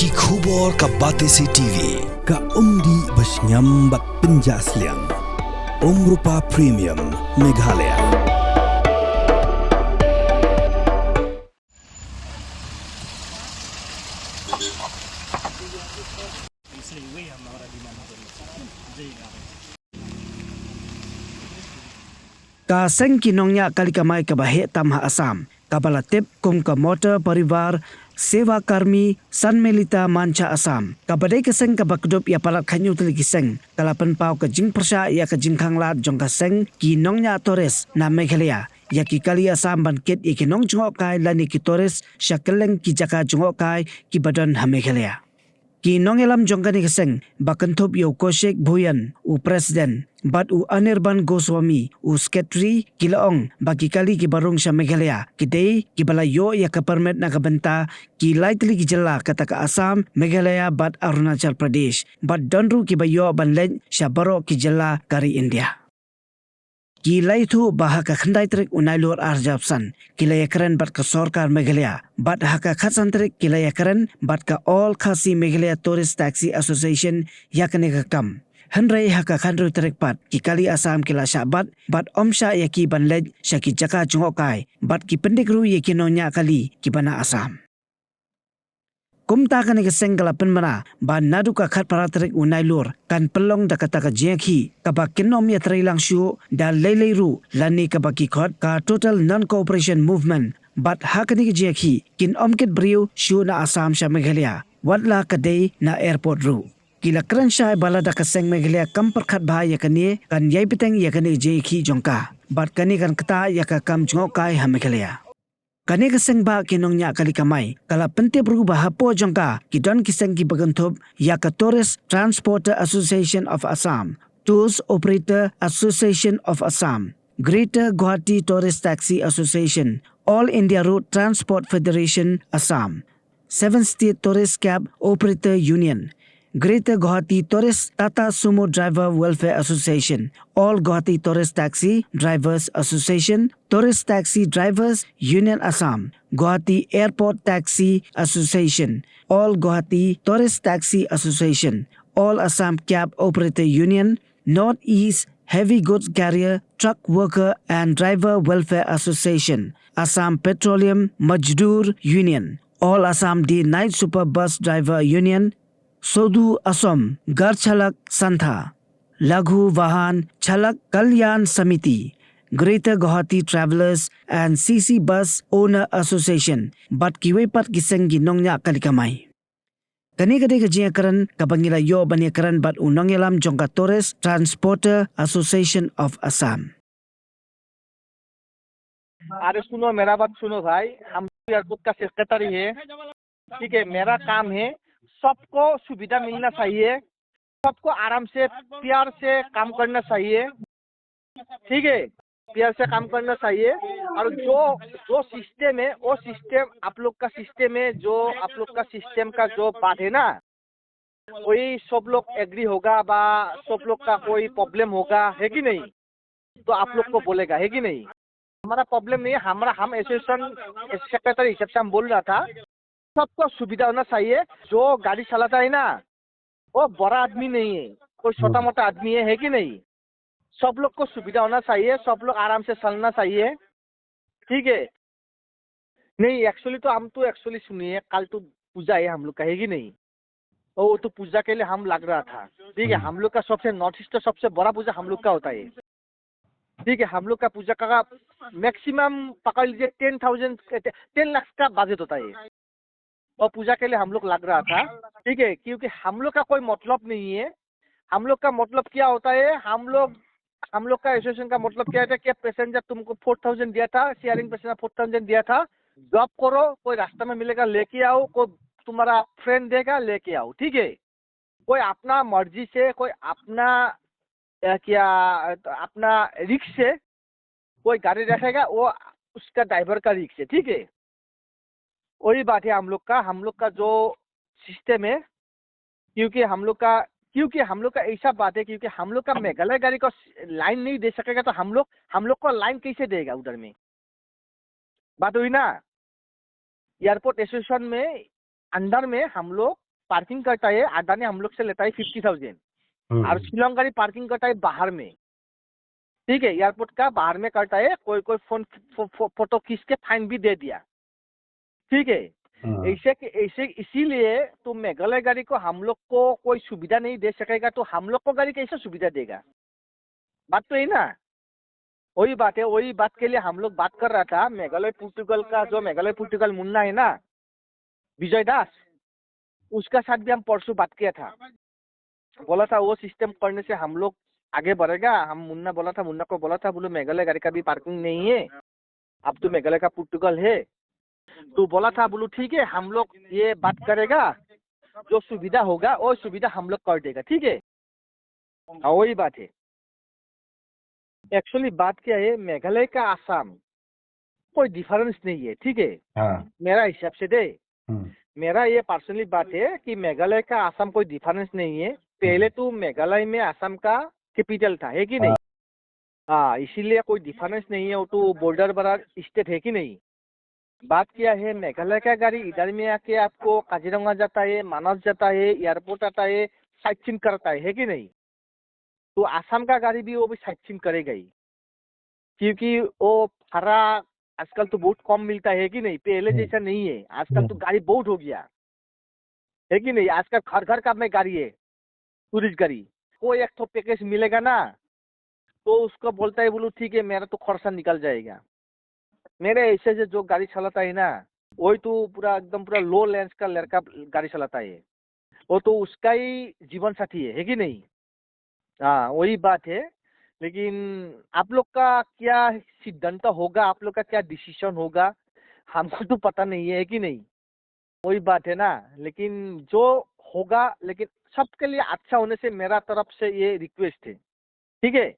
Ki khubor ka Batesi TV. Ka umdi basnyambak penjaslian. Rupa Premium Meghalaya. Ka seng kinongnya kali kamai ka bahe tamha Assam kabala tip kum ka motor parivar sewa karmi san melita mancha Assam kabadai ka seng ka bakdup ya palat khanyu tli seng kalapan pau ka jing persha ya ka jing khanglat jong ka seng kinongnya Torres na Meghalaya ya ki kali Assam banket ya kinong jongok kai lani ki Torres syakeleng ki jaka jongok kai ki badan ha Meghalaya ki nongelam jongkani keseng bakentup yo Koshek Bhuyan u presiden bat u Anirban Goswami u sekretari kilaong bagi kali ki barung sya Meghalaya kidei ki bala yo ya ka permit na kabenta ki lightly ki jela kata ka Assam Meghalaya bat Arunachal Pradesh bat donru ki bayo ban len sya baro ki jela kari India ki laitu bahaka khandai trik unailur arjapsan kilaya keren bat ka sorkar Meghalaya bat haka khatsan trik kilaya keren bat ka all khasi Meghalaya Tourist Taxi Association yakane ka kam hanrai haka khandru trik pat ki kali Assam kila syabat bat omsha yaki banlej syaki jaka jungokai bat ki pendikru yaki nonya kali ki bana Assam kumta kan ke senggala penmana ba nadu ka khat paratrik unailur kan pelong da kata ka jekhi ka ba kinom ya trailang shu da leileiru lani ka ba ki khot ka total non cooperation movement but hakani ke jekhi kin omkit briu shu na Assam sha Meghalaya watla ka dei na airport ru kila kran shai bala da ka seng Meghalaya kam par khat bha ya kani kan yai piteng ya kani jekhi jongka but kani kan kata ya ka kam jongai ha Meghalaya kani keseng ba kinongnya kali kamai kala pente berubah hapo jongka kidon kiseng ki bagantup ya ka Tourist Transporter Association of Assam Tours Operator Association of Assam Greater Guwahati Tourist Taxi Association All India Road Transport Federation Assam 7 State Tourist Cab Operator Union Greater Guwahati Tourist Tata Sumo Driver Welfare Association, All Guwahati Tourist Taxi Drivers Association, Tourist Taxi Drivers Union Assam, Guwahati Airport Taxi Association, All Guwahati Tourist Taxi Association, All Assam Cab Operator Union, North East Heavy Goods Carrier Truck Worker and Driver Welfare Association, Assam Petroleum Majdoor Union, All Assam D Night Super Bus Driver Union, Sodu Assam Gar Chalak Santha Laghu Vahan Chalak Kalyan Samiti Greater Guwahati Travellers and CC Bus Owner Association bat kiwe pat kiseng ginongnya kalikamai kani kade kajiakaran kabangila yo baniakaran bat unongelam jongka Tourist Transporter Association of Assam अरे सुनो मेरा बात सुनो भाई हम airport का secretary है ठीक है मेरा काम है सबको सुविधा मिलना चाहिए सबको आराम से प्यार से काम करना चाहिए ठीक है प्यार से काम करना चाहिए और जो जो सिस्टम है वो सिस्टम आप लोग का सिस्टम है जो आप लोग का सिस्टम का जो बात है ना वही सब लोग एग्री होगा बा सब लोग का कोई प्रॉब्लम होगा है कि नहीं तो आप लोग को बोलेगा है कि नहीं हमारा प्रॉब्लम नहीं है हमारा हम एसोसिएशन सेक्रेटरी हिसाब से हम बोल रहा था सबको सुविधा होना चाहिए जो गाड़ी चलाता है ना वो बड़ा आदमी नहीं है कोई छोटा मोटा आदमी है कि नहीं सब लोग को सुविधा होना चाहिए सब लोग आराम से चलना चाहिए ठीक है नहीं एक्चुअली तो हम तो एक्चुअली सुनिए कल तो पूजा है हम लोग का है कि नहीं वो तो पूजा के लिए हम लग रहा था ठीक है हम लोग का सबसे नॉर्थ ईस्ट का सबसे बड़ा पूजा हम लोग का होता है ठीक है हम लोग का पूजा का मैक्सिमम पकड़ लीजिए 10 लाख का बजट होता है और पूजा के लिए हम लोग लग रहा था ठीक है क्योंकि हम लोग का कोई मतलब नहीं है हम लोग का मतलब क्या होता है हम लोग का एसोसिएशन का मतलब क्या था कि पैसेंजर तुमको 4000 दिया था शेयरिंग पैसेंजर 4000 दिया था जॉब करो कोई रास्ते में मिलेगा लेके आओ कोई तुम्हारा फ्रेंड देगा लेके आओ ठीक है कोई अपना मर्जी से कोई अपना क्या अपना रिक्स से कोई गाड़ी रखेगा वो उसका ड्राइवर का रिक्स है ठीक है वही बात है हम लोग का जो सिस्टम है क्योंकि हम लोग का ऐसा बात है क्योंकि हम लोग का मेघालय गाड़ी को लाइन नहीं दे सकेगा तो हम लोग को लाइन कैसे देगा उधर में बात हुई ना एयरपोर्ट एसोसिएशन में अंदर में हम लोग पार्किंग करता है, अडानी हम लोग से लेता है 50,000 और शिलोंग गाड़ी पार्किंग करता है बाहर में, ठीक है, एयरपोर्ट का बाहर में करता है। कोई कोई फोटो खींच के फाइन भी दे दिया, ठीक है। ऐसे इसीलिए तो मेघालय गाड़ी को हम लोग को कोई सुविधा नहीं दे सकेगा, तो हम लोग को गाड़ी कैसे सुविधा देगा? बात तो है ना, वही बात है। वही बात के लिए हम लोग बात कर रहा था। मेघालय पोर्टुगल का जो मेघालय पोर्टुगल मुन्ना है ना, विजय दास, उसका साथ भी हम परसों बात किया था। बोला था वो सिस्टम करने से हम लोग आगे बढ़ेगा। हम मुन्ना को बोला था, बोलो मेघालय गाड़ी का भी पार्किंग नहीं है, अब तो मेघालय का पोर्टुगल है। तो बोला था, बोलो ठीक है, हम लोग ये बात करेगा, जो सुविधा होगा वो सुविधा हम लोग कर देगा, ठीक है। हाँ वही बात है। एक्चुअली बात क्या है, मेघालय का आसाम कोई डिफरेंस नहीं है, ठीक है। मेरा हिसाब से दे, मेरा ये पर्सनली बात है कि मेघालय का आसाम कोई डिफरेंस नहीं है। पहले तो मेघालय में आसाम का कैपिटल था, है कि नहीं? हाँ, इसीलिए कोई डिफरेंस नहीं है, वो तो बॉर्डर वाला स्टेट है कि नहीं। बात क्या है, मेघालय का गाड़ी इधर में आके आपको काजीरंगा जाता है, मानस जाता है, एयरपोर्ट आता है, साइट सीइंग करता है कि नहीं? तो आसाम का गाड़ी भी वो भी साइट सीइंग करेगा ही, क्योंकि वो भाड़ा आजकल तो बहुत कम मिलता है कि नहीं? पहले जैसा नहीं है, आजकल तो गाड़ी बहुत हो गया है कि नहीं? आजकल घर घर का में गाड़ी है, टूरिस्ट गाड़ी। कोई एक तो पैकेज मिलेगा ना, तो उसको बोलता है, बोलो ठीक है, मेरा तो खर्चा निकल जाएगा। मेरे ऐसे से जो गाड़ी चलाता है ना, वही तो पूरा एकदम पूरा लो लेंस का लड़का गाड़ी चलाता है, वो तो उसका ही जीवन साथी है कि नहीं? हाँ वही बात है। लेकिन आप लोग का क्या सिद्धांत होगा, आप लोग का क्या डिसीजन होगा, हमको तो पता नहीं है कि नहीं? वही बात है ना। लेकिन जो होगा, लेकिन सबके लिए अच्छा होने से मेरा तरफ से ये रिक्वेस्ट है, ठीक है।